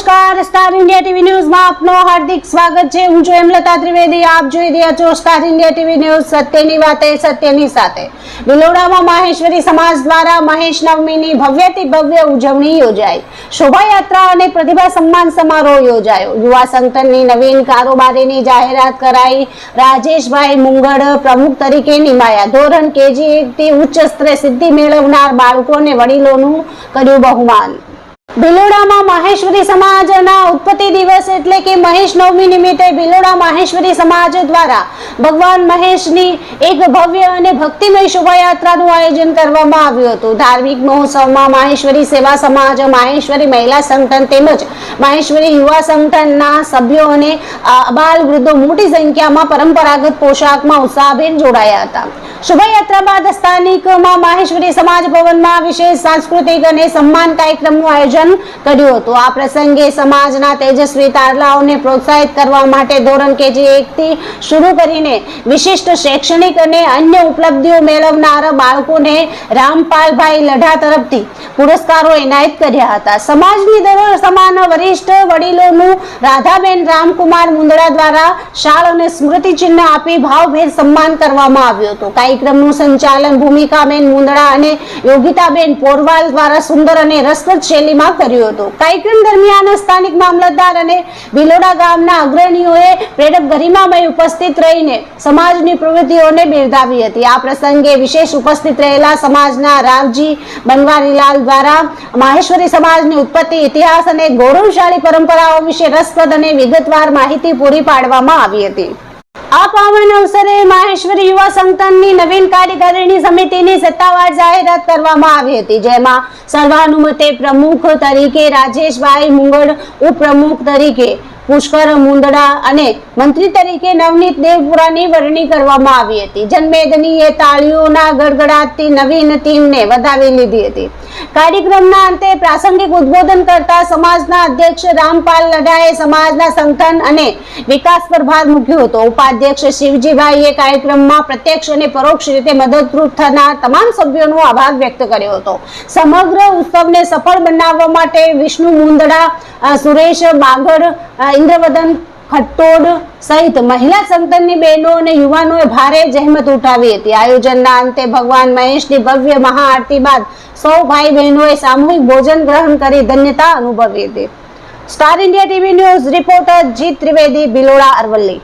નમસ્કાર, star India TV ન્યૂઝમાં આપનો હાર્દિક સ્વાગત છે। હું છું હેમલતા ત્રિવેદી। આપ જોઈ રહ્યા છો સ્ટાર ઇન્ડિયા ટીવી ન્યૂઝ। સત્યની વાતે સત્યની સાથે। બિલોડામાં માહેશ્વરી સમાજ દ્વારા મહેશ નવમીની ભવ્યથી ભવ્ય ઉજવણી યોજાઈ। શોભાયાત્રા અને પ્રતિભા સન્માન સમારોહ યોજાયો। યુવા સંગઠનની નવીન કારોબારીની જાહેરાત કરાઈ। રાજેશભાઈ મુંગડ પ્રમુખ તરીકે નિમાયા। ધોરણ KG1 થી ઉચ્ચ સ્તરે સિદ્ધિ મેળવનાર બાળકોને વડીલોનું કર્યું બહુમાન। બિલોડામાં માહેશ્વરી સમાજના ઉત્પત્તિ દિવસ એટલે કે મહેશ નવમી નિમિત્તે બિલોડા માહેશ્વરી સમાજ દ્વારા ભગવાન મહેશની એક ભવ્ય અને ભક્તિમય શોભાયાત્રાનું આયોજન કરવામાં આવ્યું હતું। ધાર્મિક મહોત્સવમાં માહેશ્વરી સેવા સમાજ, માહેશ્વરી મહિલા સંગઠન તેમજ માહેશ્વરી યુવા સંગઠનના સભ્યો અને બાલ વૃદ્ધો મોટી સંખ્યામાં પરંપરાગત પોશાકમાં ઉત્સાહભેર જોડાયા હતા। શોભાયાત્રા બાદ સ્થાનિકમાં માહેશ્વરી સમાજ ભવનમાં વિશેષ સાંસ્કૃતિક અને સન્માન કાર્યક્રમનું આયોજન કર્યું હતું। આ પ્રસંગે સમાજના તેજસ્વી તારલાઓને પ્રોત્સાહિત કરવા માટે ધોરણ KG1 થી શરૂ કરીને વિશિષ્ટ શૈક્ષણિક અને અન્ય ઉપલબ્ધિઓ મેળવનારા બાળકોને રામપાલભાઈ લઢા તરફથી પુરસ્કારો એનાયત કર્યા હતા। સમાજની દર સમાન વરિષ્ઠ વડીલોનું રાધાબેન રામકુમાર મુંદડા દ્વારા શાળ અને સ્મૃતિ ચિહ્ન આપી ભાવભેર સન્માન કરવામાં આવ્યું હતું। કાર્યક્રમનું સંચાલન ભૂમિકાબેન મુંદડા અને યોગિતાબેન પોરવાલ દ્વારા સુંદર અને રસપ્રદ શૈલીમાં કર્યું હતું। કાર્યક્રમ દરમિયાન સ્થાનિક મામલતદાર અને બિલોડા ગામના અગ્રણીઓએ પ્રેરક ગરિમામય ઉપસ્થિત રહીને સમાજની પ્રવૃત્તિઓને બિરદાવી હતી। આ પ્રસંગે વિશેષ ઉપસ્થિત રહેલા સમાજના રાવજી બનવારીલાલ દ્વારા માહેશ્વરી સમાજની ઉત્પત્તિ, ઇતિહાસ અને ગૌરવશાળી પરંપરાઓ વિશે રસપ્રદ અને વિગતવાર માહિતી પૂરી પાડવામાં આવી હતી। આ પાવન અવસરે માહેશ્વરી યુવા સંગઠનની નવીન કાર્યકારિણી સમિતિની સત્તાવાર જાહેરાત કરવામાં આવી હતી, જેમાં સર્વાનુમતે પ્રમુખ તરીકે રાજેશભાઈ મુંગડ, ઉપપ્રમુખ તરીકે પુષ્કર મુંદડા અને મંત્રી તરીકે નવનીત દેવપુરાની વરણી કરવામાં આવી હતી। જનમેદનીએ તાળીઓના ગડગડાટથી નવીન ટીમને વધાવી લીધી હતી। કાર્યક્રમના અંતે પ્રાસંગિક ઉદ્બોધન કરતા સમાજના અધ્યક્ષ રામપાલ લઢાએ સમાજના સંગઠન અને વિકાસ પર ભાર મૂક્યો હતો। ઉપાધ્યક્ષ શિવજીભાઈએ કાર્યક્રમમાં પ્રત્યક્ષ અને પરોક્ષ રીતે મદદરૂપ થનાર તમામ સભ્યોનો આભાર વ્યક્ત કર્યો હતો। સમગ્ર ઉત્સવને સફળ બનાવવા માટે વિષ્ણુ મુંદડા, સુરેશ બાગડ, ઇન્દ્રવદન ખટ્ટોડ સહિત મહિલા સંગઠનની બહેનો અને યુવાનોએ ભારે જહેમત ઉઠાવી હતી। આયોજનના અંતે ભગવાન મહેશની ભવ્ય મહાઆરતી બાદ સૌ ભાઈ બહેનોએ સામૂહિક ભોજન ગ્રહણ કરી ધન્યતા અનુભવી હતી। Star India TV news reporter જીત ત્રિવેદી, બિલોડા, અરવલ્લી।